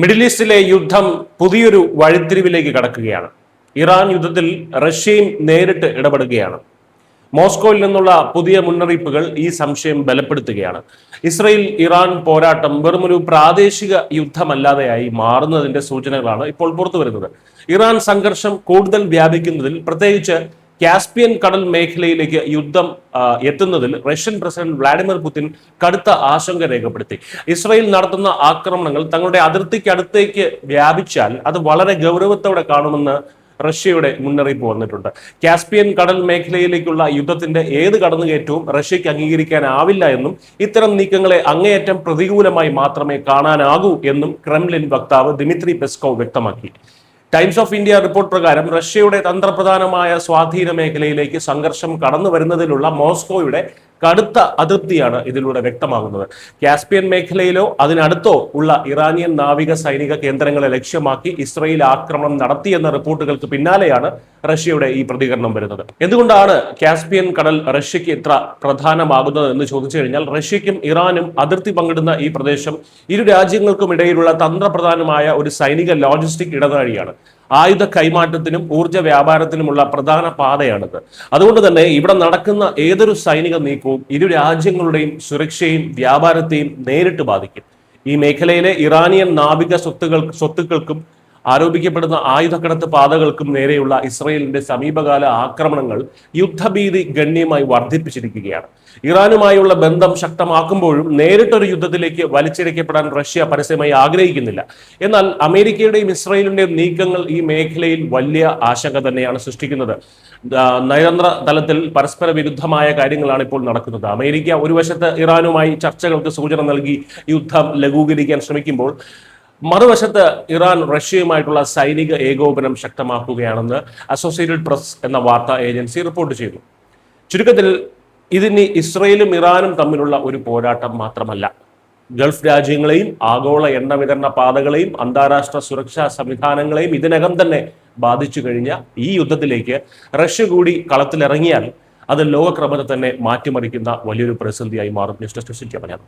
Middle ഈസ്റ്റിലെ യുദ്ധം പുതിയൊരു വഴിത്തിരിവിലേക്ക് കടക്കുകയാണ്. ഇറാൻ യുദ്ധത്തിൽ റഷ്യയും നേരിട്ട് ഇടപെടുകയാണ്. മോസ്കോയിൽ നിന്നുള്ള പുതിയ മുന്നറിയിപ്പുകൾ ഈ സംശയം ബലപ്പെടുത്തുകയാണ്. ഇസ്രയേൽ ഇറാൻ പോരാട്ടം വെറുമൊരു പ്രാദേശിക യുദ്ധമല്ലാതെയായി മാറുന്നതിന്റെ സൂചനകളാണ് ഇപ്പോൾ പുറത്തു വരുന്നത്. ഇറാൻ സംഘർഷം കൂടുതൽ വ്യാപിക്കുന്നതിൽ, പ്രത്യേകിച്ച് കാസ്പിയൻ കടൽ മേഖലയിലേക്ക് യുദ്ധം എത്തുന്നതിൽ റഷ്യൻ പ്രസിഡന്റ് വ്ളാഡിമിർ പുടിൻ കടുത്ത ആശങ്ക രേഖപ്പെടുത്തി. ഇസ്രയേൽ നടത്തുന്ന ആക്രമണങ്ങൾ തങ്ങളുടെ അതിർത്തിക്കടുത്തേക്ക് വ്യാപിച്ചാൽ അത് വളരെ ഗൗരവത്തോടെ കാണുമെന്ന് റഷ്യയുടെ മുന്നറിയിപ്പ് വന്നിട്ടുണ്ട്. കാസ്പിയൻ കടൽ മേഖലയിലേക്കുള്ള യുദ്ധത്തിന്റെ ഏത് കടന്നുകയറ്റവും റഷ്യക്ക് അംഗീകരിക്കാനാവില്ല എന്നും ഇത്തരം നീക്കങ്ങളെ അങ്ങേയറ്റം പ്രതികൂലമായി മാത്രമേ കാണാനാകൂ എന്നും ക്രെംലിൻ വക്താവ് ദിമിത്രി പെസ്കോവ് വ്യക്തമാക്കി. ടൈംസ് ഓഫ് ഇന്ത്യ റിപ്പോർട്ട് പ്രകാരം റഷ്യയുടെ തന്ത്രപ്രധാനമായ സ്വാധീന മേഖലയിലേക്ക് സംഘർഷം കടന്നു വരുന്നതിലുള്ള മോസ്കോയുടെ കടുത്ത അതൃപ്തിയാണ് ഇതിലൂടെ വ്യക്തമാകുന്നത്. കാസ്പിയൻ മേഖലയിലോ അതിനടുത്തോ ഉള്ള ഇറാനിയൻ നാവിക സൈനിക കേന്ദ്രങ്ങളെ ലക്ഷ്യമാക്കി ഇസ്രയേൽ ആക്രമണം നടത്തിയെന്ന റിപ്പോർട്ടുകൾക്ക് പിന്നാലെയാണ് റഷ്യയുടെ ഈ പ്രതികരണം വരുന്നത്. എന്തുകൊണ്ടാണ് കാസ്പിയൻ കടൽ റഷ്യക്ക് ഇത്ര പ്രധാനമാകുന്നത് എന്ന് ചോദിച്ചു കഴിഞ്ഞാൽ, റഷ്യക്കും ഇറാനും അതിർത്തി പങ്കിടുന്ന ഈ പ്രദേശം ഇരു രാജ്യങ്ങൾക്കും ഇടയിലുള്ള തന്ത്രപ്രധാനമായ ഒരു സൈനിക ലോജിസ്റ്റിക് ഇടനാഴിയാണ്. ആയുധ കൈമാറ്റത്തിനും ഊർജ്ജ വ്യാപാരത്തിനുമുള്ള പ്രധാന പാതയാണിത്. അതുകൊണ്ട് തന്നെ ഇവിടെ നടക്കുന്ന ഏതൊരു സൈനിക നീക്കവും ഇരു രാജ്യങ്ങളുടെയും സുരക്ഷയും വ്യാപാരത്തെയും നേരിട്ട് ബാധിക്കും. ഈ മേഖലയിലെ ഇറാനിയൻ നാവിക സ്വത്തുക്കൾക്കും ആരോപിക്കപ്പെടുന്ന ആയുധക്കടത്ത് പാതകൾക്കും നേരെയുള്ള ഇസ്രയേലിന്റെ സമീപകാല ആക്രമണങ്ങൾ യുദ്ധഭീതി ഗണ്യമായി വർദ്ധിപ്പിച്ചിരിക്കുകയാണ്. ഇറാനുമായുള്ള ബന്ധം ശക്തമാക്കുമ്പോഴും നേരിട്ടൊരു യുദ്ധത്തിലേക്ക് വലിച്ചിഴക്കപ്പെടാൻ റഷ്യ പരസ്യമായി ആഗ്രഹിക്കുന്നില്ല. എന്നാൽ അമേരിക്കയുടെയും ഇസ്രയേലിന്റെയും നീക്കങ്ങൾ ഈ മേഖലയിൽ വലിയ ആശങ്ക തന്നെയാണ് സൃഷ്ടിക്കുന്നത്. നയതന്ത്ര തലത്തിൽ പരസ്പര വിരുദ്ധമായ കാര്യങ്ങളാണ് ഇപ്പോൾ നടക്കുന്നത്. അമേരിക്ക ഒരു വശത്ത് ഇറാനുമായി ചർച്ചകൾക്ക് സൂചന നൽകി യുദ്ധം ലഘൂകരിക്കാൻ ശ്രമിക്കുമ്പോൾ, മറുവശത്ത് ഇറാൻ റഷ്യയുമായിട്ടുള്ള സൈനിക ഏകോപനം ശക്തമാക്കുകയാണെന്ന് അസോസിയേറ്റഡ് പ്രസ് എന്ന വാർത്താ ഏജൻസി റിപ്പോർട്ട് ചെയ്തു. ചുരുക്കത്തിൽ ഇതിനി ഇസ്രയേലും ഇറാനും തമ്മിലുള്ള ഒരു പോരാട്ടം മാത്രമല്ല, ഗൾഫ് രാജ്യങ്ങളെയും ആഗോള എണ്ണ വിതരണ പാതകളെയും അന്താരാഷ്ട്ര സുരക്ഷാ സംവിധാനങ്ങളെയും ഇതിനകം തന്നെ ബാധിച്ചു കഴിഞ്ഞ ഈ യുദ്ധത്തിലേക്ക് റഷ്യ കൂടി കളത്തിലിറങ്ങിയാൽ അത് ലോകക്രമത്തെ തന്നെ മാറ്റിമറിക്കുന്ന വലിയൊരു പ്രതിസന്ധിയായി മാറും. News desk India Malayalam.